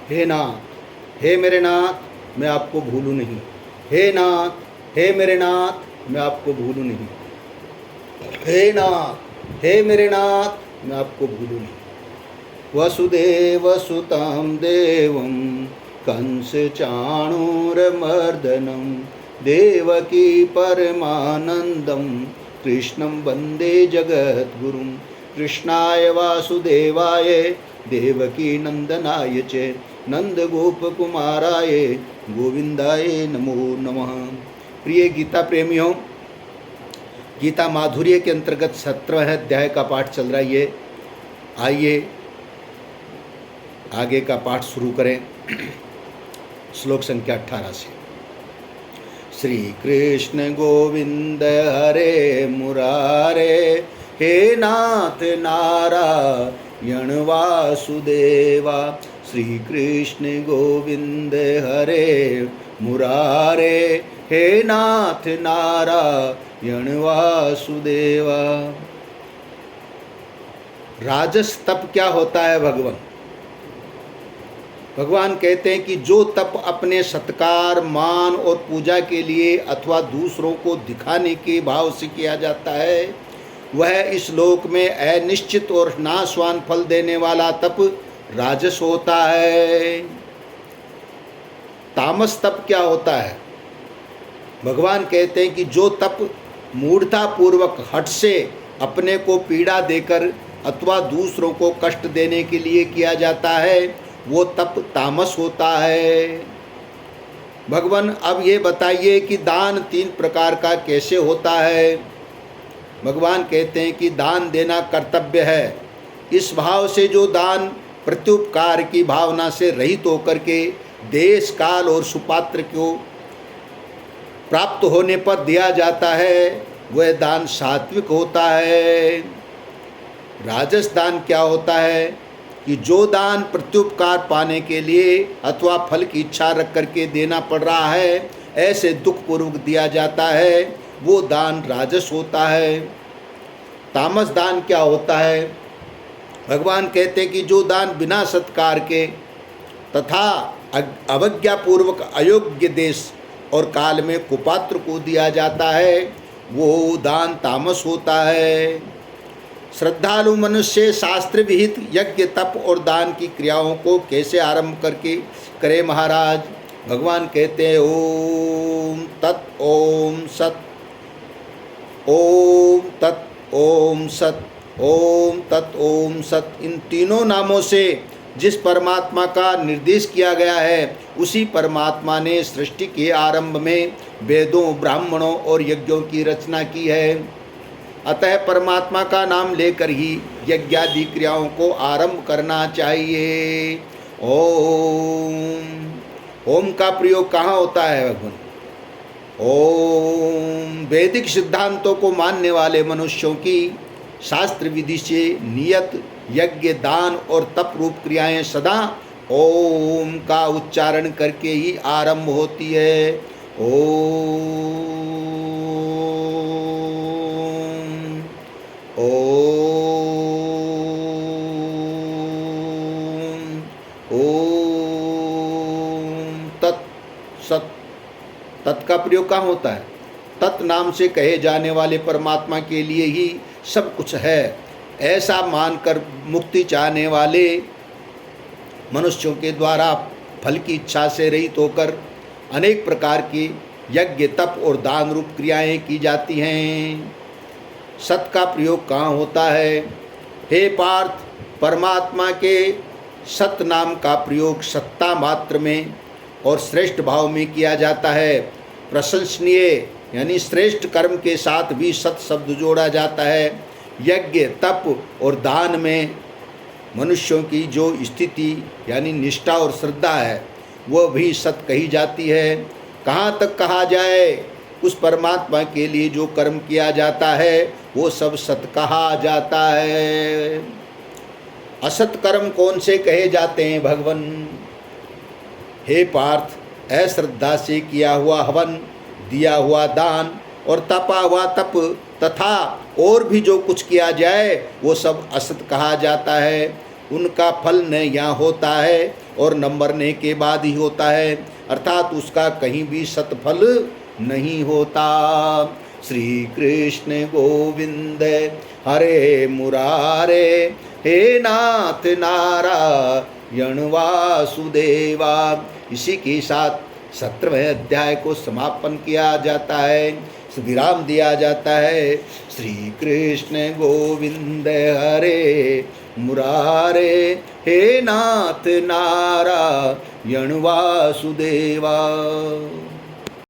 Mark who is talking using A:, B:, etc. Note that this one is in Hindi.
A: हे नाथ, हे मेरे नाथ, मैं आपको भूलूं नहीं। हे नाथ, हे मेरे नाथ, मैं आपको भूलूं नहीं। हे नाथ, हे मेरे नाथ, मैं आपको भूलूं नहीं। वसुदेवसुतं देवं कंसचाणूरमर्दनं देवकी परमानन्दं कृष्णं वन्दे जगद्गुरुं। कृष्णाय वासुदेवाय देवकी नंदनाय च नंदगोपकुमाराय गोविंदाय नमो नमः। प्रिय गीता प्रेमियों, गीता माधुर्य के अंतर्गत 17वें अध्याय का पाठ चल रहा है। आइए आगे का पाठ शुरू करें। श्लोक संख्या 18 से। श्री कृष्ण गोविंद हरे मुरारे, हे नाथ नारायण वासुदेवा। श्री कृष्ण गोविंद हरे मुरारे, हे नाथ नारायण वासुदेवा। राजस तप क्या होता है भगवान कहते हैं कि जो तप अपने सत्कार, मान और पूजा के लिए अथवा दूसरों को दिखाने के भाव से किया जाता है, वह इस लोक में अनिश्चित और नाशवान फल देने वाला तप राजस होता है। तामस तप क्या होता है? भगवान कहते हैं कि जो तप मूढ़तापूर्वक हठ से अपने को पीड़ा देकर अथवा दूसरों को कष्ट देने के लिए किया जाता है, वो तप तामस होता है। भगवान अब ये बताइए कि दान 3 प्रकार का कैसे होता है। भगवान कहते हैं कि दान देना कर्तव्य है। इस भाव से जो दान प्रत्युपकार की भावना से रहित होकर के देश, काल और सुपात्र को प्राप्त होने पर दिया जाता है, वह दान सात्विक होता है। राजस दान क्या होता है कि जो दान प्रत्युपकार पाने के लिए अथवा फल की इच्छा रख करके देना पड़ रहा है, ऐसे दुखपूर्वक दिया जाता है, वो दान राजस होता है। तामस दान क्या होता है? भगवान कहते हैं कि जो दान बिना सत्कार के तथा अवज्ञापूर्वक अयोग्य देश और काल में कुपात्र को दिया जाता है, वो दान तामस होता है। श्रद्धालु मनुष्य शास्त्र विहित यज्ञ, तप और दान की क्रियाओं को कैसे आरंभ करके करे महाराज? भगवान कहते हैं ओम तत् ओम सत, ओम तत् ओम सत, ओम तत् ओम सत। इन तीनों नामों से जिस परमात्मा का निर्देश किया गया है, उसी परमात्मा ने सृष्टि के आरंभ में वेदों, ब्राह्मणों और यज्ञों की रचना की है। अतः परमात्मा का नाम लेकर ही यज्ञादि क्रियाओं को आरंभ करना चाहिए। ओम का प्रयोग कहाँ होता है भगवान? ओम वैदिक सिद्धांतों को मानने वाले मनुष्यों की शास्त्र विधि से नियत यज्ञ, दान और तप रूप क्रियाएं सदा ओम का उच्चारण करके ही आरंभ होती है। ओम तत् सत। तत् का प्रयोग कहाँ होता है? तत् नाम से कहे जाने वाले परमात्मा के लिए ही सब कुछ है, ऐसा मानकर मुक्ति चाहने वाले मनुष्यों के द्वारा फल की इच्छा से रहित होकर अनेक प्रकार की यज्ञ, तप और दान रूप क्रियाएं की जाती हैं। सत का प्रयोग कहाँ होता है? हे पार्थ, परमात्मा के सत नाम का प्रयोग सत्ता मात्र में और श्रेष्ठ भाव में किया जाता है। प्रशंसनीय यानी श्रेष्ठ कर्म के साथ भी सत शब्द जोड़ा जाता है। यज्ञ, तप और दान में मनुष्यों की जो स्थिति यानी निष्ठा और श्रद्धा है, वह भी सत कही जाती है। कहाँ तक कहा जाए, उस परमात्मा के लिए जो कर्म किया जाता है वो सब सत कहा जाता है। असत कर्म कौन से कहे जाते हैं भगवन? हे पार्थ, अश्रद्धा से किया हुआ हवन, दिया हुआ दान और तपा हुआ तप तथा और भी जो कुछ किया जाए वो सब असत कहा जाता है। उनका फल न यहाँ होता है और न मरने के बाद ही होता है, अर्थात उसका कहीं भी सत्फल नहीं होता। श्री कृष्ण गोविंद हरे मुरारे, हे नाथ नारायण वासुदेवा। इसी के साथ 17वें अध्याय को समापन किया जाता है, विराम दिया जाता है। श्री कृष्ण गोविंद हरे मुरारे, हे नाथ नारायण वासुदेवा।